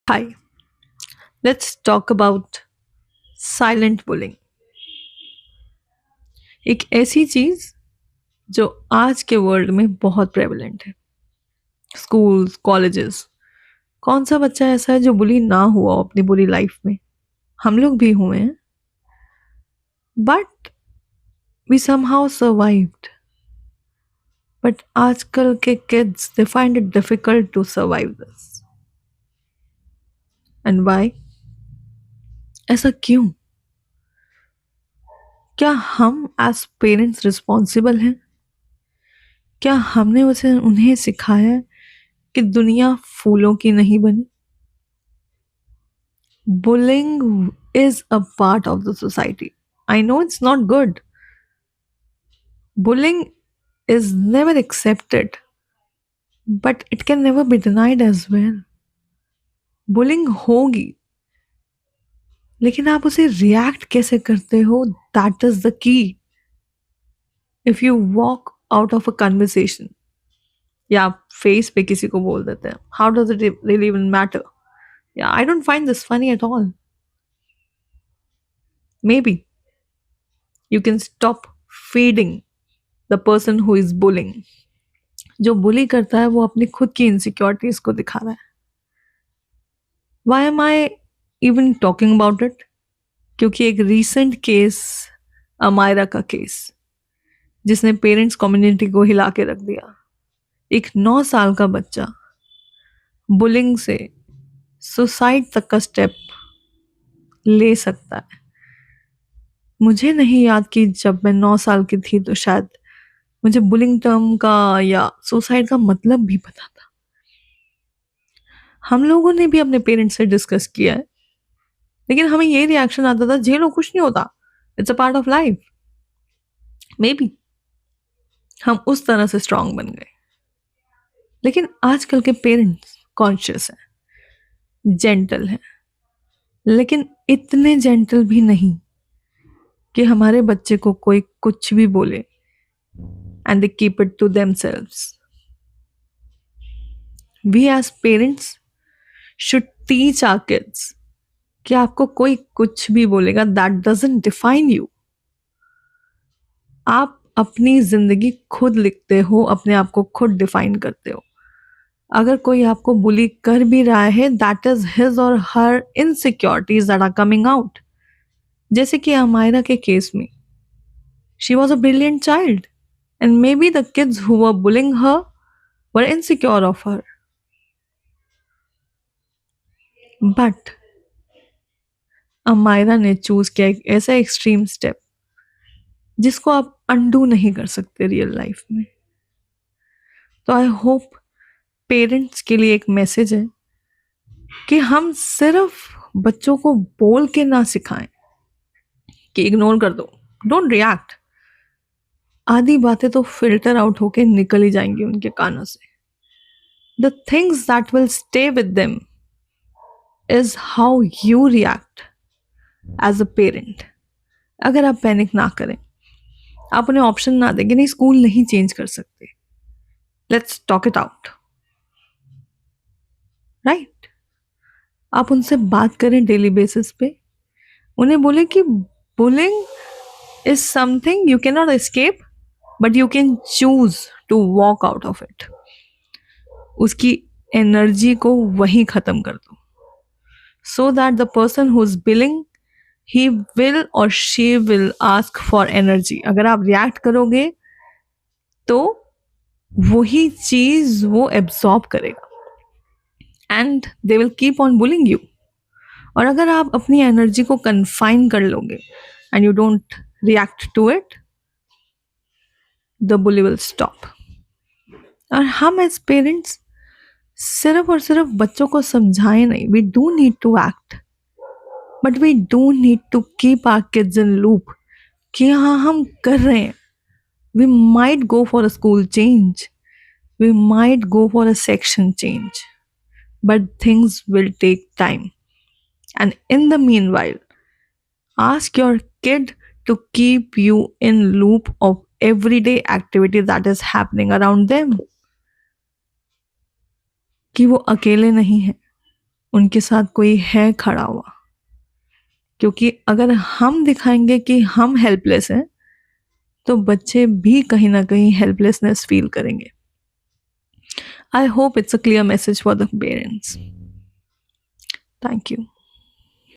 Hi, let's talk about silent bullying. एक ऐसी चीज जो आज के वर्ल्ड में बहुत प्रेवलेंट है। स्कूल्स, कॉलेजेस, कौन सा बच्चा ऐसा है जो बुली ना हुआ हो अपनी बुरी लाइफ में? हम लोग भी हुए हैं, but we somehow survived. But आजकल के kids they find it difficult to survive this. And why? ऐसा क्यों? क्या हम एज पेरेंट्स रिस्पॉन्सिबल हैं? क्या हमने उसे उन्हें सिखाया है कि दुनिया फूलों की नहीं बनी? Bullying is a part of the society. I know it's not good. Bullying is never accepted, but it can never be denied as well. Bullying होगी, लेकिन आप उसे रिएक्ट कैसे करते हो, that is the key. If you walk out of a conversation या आप face पे किसी को बोल देते हैं, how does it really even matter? या I don't find this funny at all. Maybe you can stop feeding the person who is bullying. जो बुली करता है वो अपनी खुद की इनसिक्योरिटीज को दिखा रहा है। Why am I even talking about it? क्योंकि एक रीसेंट केस, अमायरा का केस, जिसने पेरेंट्स कम्युनिटी को हिला के रख दिया। एक 9 साल का बच्चा बुलिंग से सुसाइड तक का स्टेप ले सकता है। मुझे नहीं याद कि जब मैं 9 साल की थी तो शायद मुझे बुलिंग टर्म का या सुसाइड का मतलब भी पता था। हम लोगों ने भी अपने पेरेंट्स से डिस्कस किया है, लेकिन हमें ये रिएक्शन आता था, झेलो कुछ नहीं होता, it's a part of life. May be हम उस तरह से स्ट्रांग बन गए। लेकिन आजकल के पेरेंट्स कॉन्शियस हैं, जेंटल हैं, लेकिन इतने जेंटल भी नहीं कि हमारे बच्चे को कोई कुछ भी बोले and they keep it to themselves. We as parents should teach our kids कि आपको कोई कुछ भी बोलेगा, दैट डजंट डिफाइन यू। आप अपनी जिंदगी खुद लिखते हो, अपने आप को खुद डिफाइन करते हो। अगर कोई आपको बुली कर भी रहा है, दैट इज हिज और her insecurities that are coming out. जैसे कि अमायरा के केस में, she was a brilliant child and maybe the kids who were bullying her were insecure of her, but Amaira ने चूज किया एक ऐसा एक्सट्रीम स्टेप जिसको आप अंडू नहीं कर सकते रियल लाइफ में। तो आई होप पेरेंट्स के लिए एक मैसेज है कि हम सिर्फ बच्चों को बोल के ना सिखाएं कि इग्नोर कर दो, डोंट रिएक्ट। आधी बातें तो फिल्टर आउट होके निकल ही जाएंगी उनके कानों से। The things that will stay with them is how you react as a parent. अगर आप पैनिक ना करें, आप उन्हें ऑप्शन ना देंगे, नहीं स्कूल नहीं चेंज कर सकते, let's talk it out, right? आप उनसे बात करें डेली बेसिस पे, उन्हें बोले कि bullying is something you can not escape, but you can choose to walk out of it. उसकी एनर्जी को वहीं खत्म कर दो, so that the person who is bullying, he will और she will ask for energy. अगर आप react करोगे तो वही चीज वो एब्सॉर्ब करेगा and they will keep on bullying you. और अगर आप अपनी एनर्जी को कन्फाइन कर लोगे and you don't react to it, the bully will stop. और हम एज पेरेंट्स सिर्फ और सिर्फ बच्चों को समझाएं नहीं, we do need to act, but we do need to keep our kids in loop कि हाँ हम कर रहे हैं। We might go for a school change, we might go for a section change, but things will take time. And in the meanwhile, ask your kid to keep you in loop of everyday activity that is happening around them, कि वो अकेले नहीं है, उनके साथ कोई है खड़ा हुआ, क्योंकि अगर हम दिखाएंगे कि हम हेल्पलेस हैं तो बच्चे भी कहीं ना कहीं हेल्पलेसनेस फील करेंगे. I hope it's a clear message for the parents. Thank you.